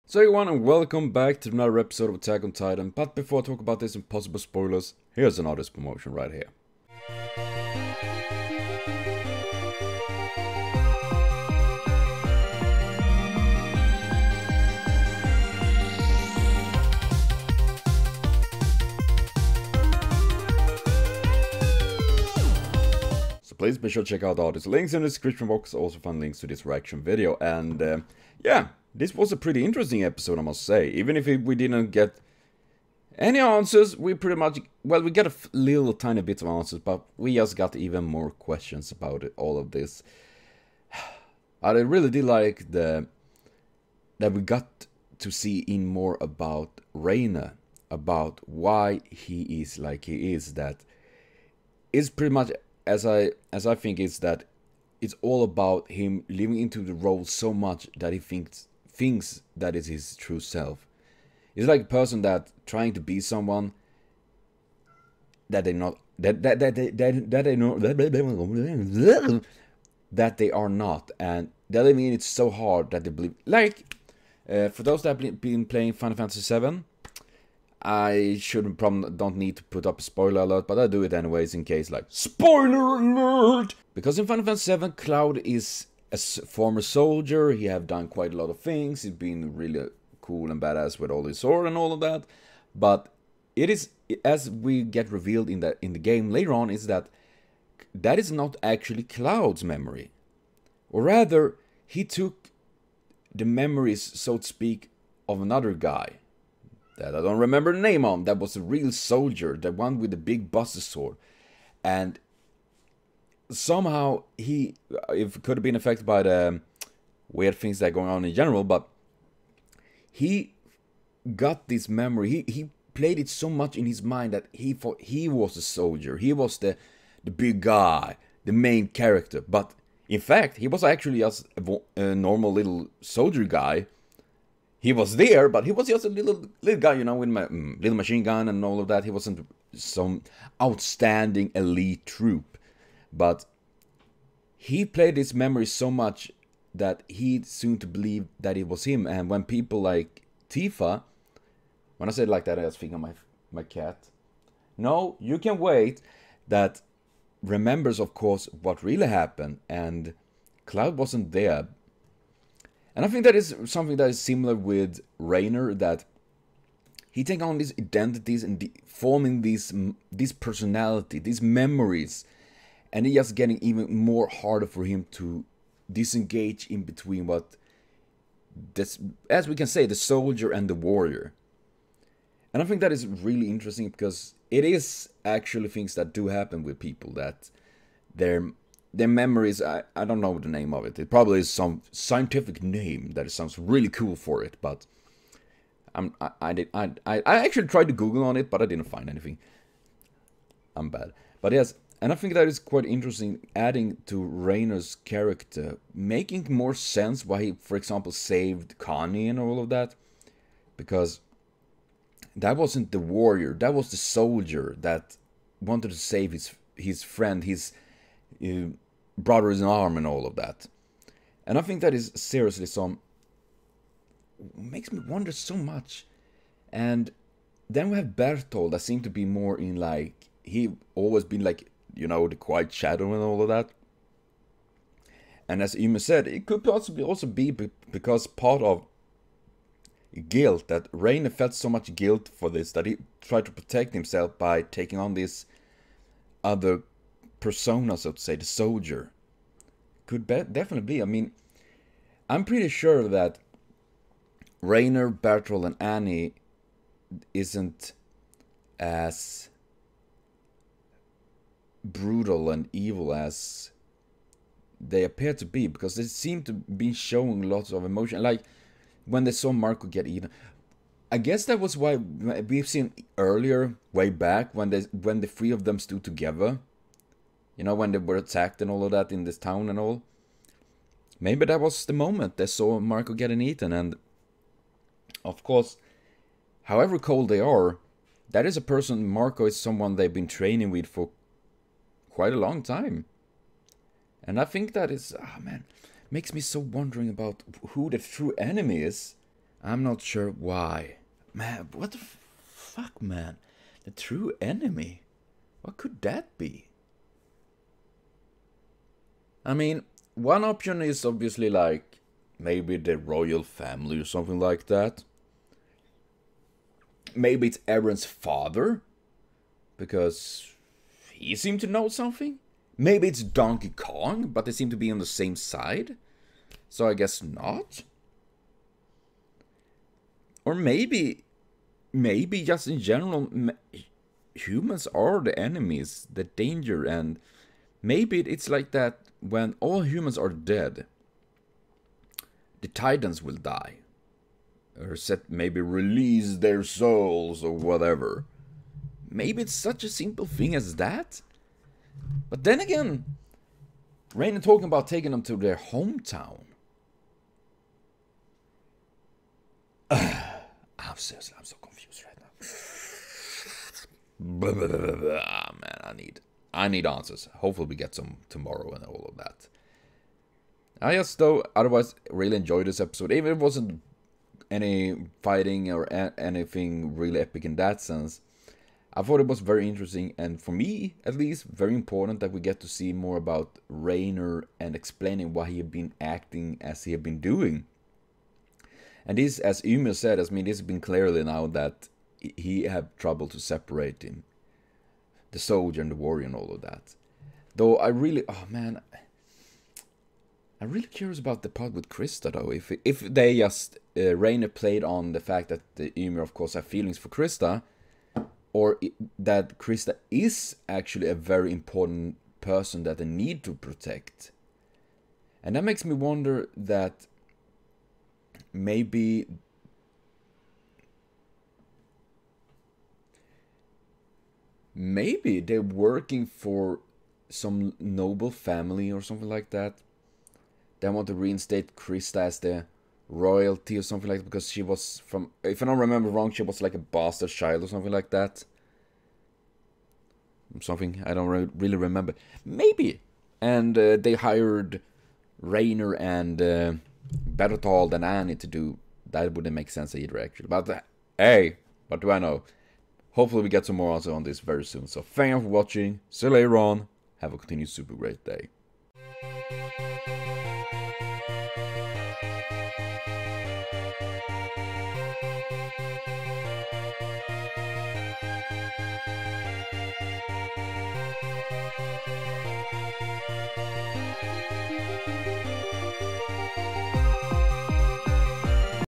So everyone, and welcome back to another episode of Attack on Titan. But before I talk about this and possible spoilers, here's an artist promotion right here. So please be sure to check out all these links in the description box. Also find links to this reaction video. And yeah, this was a pretty interesting episode, I must say. Even if we didn't get any answers, we pretty much, well, we got a little tiny bit of answers, but we just got even more questions about it, all of this. I really did like that we got to see in more about Reiner, about why he is like he is. That is pretty much, as I think, is that it's all about him living into the role so much that he thinks that is his true self. He's like a person that trying to be someone that they not that they know that they are not, and that I mean it's so hard that they believe. Like for those that have been playing Final Fantasy VII, I shouldn't don't need to put up a spoiler alert, but I do it anyways in case, like, spoiler alert! Because in Final Fantasy VII, Cloud is a former soldier. He have done quite a lot of things. He's been really cool and badass with all his sword and all of that. But it is, as we get revealed in the game later on, is that is not actually Cloud's memory. Or rather, he took the memories, so to speak, of another guy that I don't remember the name on, that was a real soldier, the one with the big buster sword. And somehow he, it could have been affected by the weird things that are going on in general, but he got this memory, he played it so much in his mind that he thought he was a soldier, he was the big guy, the main character. But in fact, he was actually just a normal little soldier guy. He was there, but he was just a little guy, you know, with my little machine gun and all of that. He wasn't some outstanding elite troop. But he played his memory so much that he soon to believe that it was him. And when people like Tifa, when I say it like that, I just think of my cat. No, you can wait. That remembers, of course, what really happened. And Cloud wasn't there. And I think that is something that is similar with Reiner, that he takes on these identities and forming this personality, these memories, and it's just getting even more harder for him to disengage in between what, this, as we can say, the soldier and the warrior. And I think that is really interesting, because it is actually things that do happen with people, that their memories, I don't know the name of it. It probably is some scientific name that sounds really cool for it, but I actually tried to Google on it, but I didn't find anything. I'm bad. But yes, and I think that is quite interesting, adding to Reiner's character, making more sense why he, for example, saved Connie and all of that. Because that wasn't the warrior, that was the soldier that wanted to save his friend, his brothers in arm and all of that. And I think that is seriously some, makes me wonder so much. And then we have Bertolt, that seemed to be more in, like, he always been like, you know, the quiet shadow and all of that. And as Ymer said, it could possibly also be because part of guilt, that Reiner felt so much guilt for this that he tried to protect himself by taking on this other persona, so to say, the soldier. Could definitely be. I mean, I'm pretty sure that Reiner, Bertolt, and Annie isn't as brutal and evil as they appear to be, because they seem to be showing lots of emotion. Like when they saw Marco get eaten, I guess that was why we've seen earlier, way back, when the three of them stood together. You know, when they were attacked and all of that in this town and all. Maybe that was the moment they saw Marco getting eaten. And of course, however cold they are, that is a person, Marco is someone they've been training with for quite a long time. And I think that is, oh man, makes me so wondering about who the true enemy is. I'm not sure why. Man, what the fuck, man? The true enemy? What could that be? I mean, one option is obviously like maybe the royal family or something like that. Maybe it's Aaron's father, because he seemed to know something. Maybe it's Donkey Kong, but they seem to be on the same side. So I guess not. Or maybe just in general, humans are the enemies, the danger, and maybe it's like that when all humans are dead, the Titans will die. Or maybe release their souls or whatever. Maybe it's such a simple thing as that. But then again, Reiner talking about taking them to their hometown. I'm so confused right now. Man, I need answers. Hopefully we get some tomorrow and all of that. I just though otherwise really enjoyed this episode. Even if it wasn't any fighting or anything really epic in that sense, I thought it was very interesting, and for me at least very important that we get to see more about Reiner and explaining why he had been acting as he had been doing. And this, as Ymir said, this has been clearly now that he had trouble to separate him, the soldier and the warrior and all of that. Though I really, I'm really curious about the part with Krista though. If they just Reiner played on the fact that Ymir of course have feelings for Krista, or that Krista is actually a very important person that they need to protect. And that makes me wonder that maybe they're working for some noble family or something like that. They want to reinstate Krista as the royalty or something like that, because she was from, if I don't remember wrong, she was like a bastard child or something like that. Something I don't really remember. Maybe. And they hired Reiner and Berthold and Annie to do. That wouldn't make sense either, actually. But hey, what do I know? Hopefully we get some more answers on this very soon. So thank you for watching. See you later on. Have a continued super great day.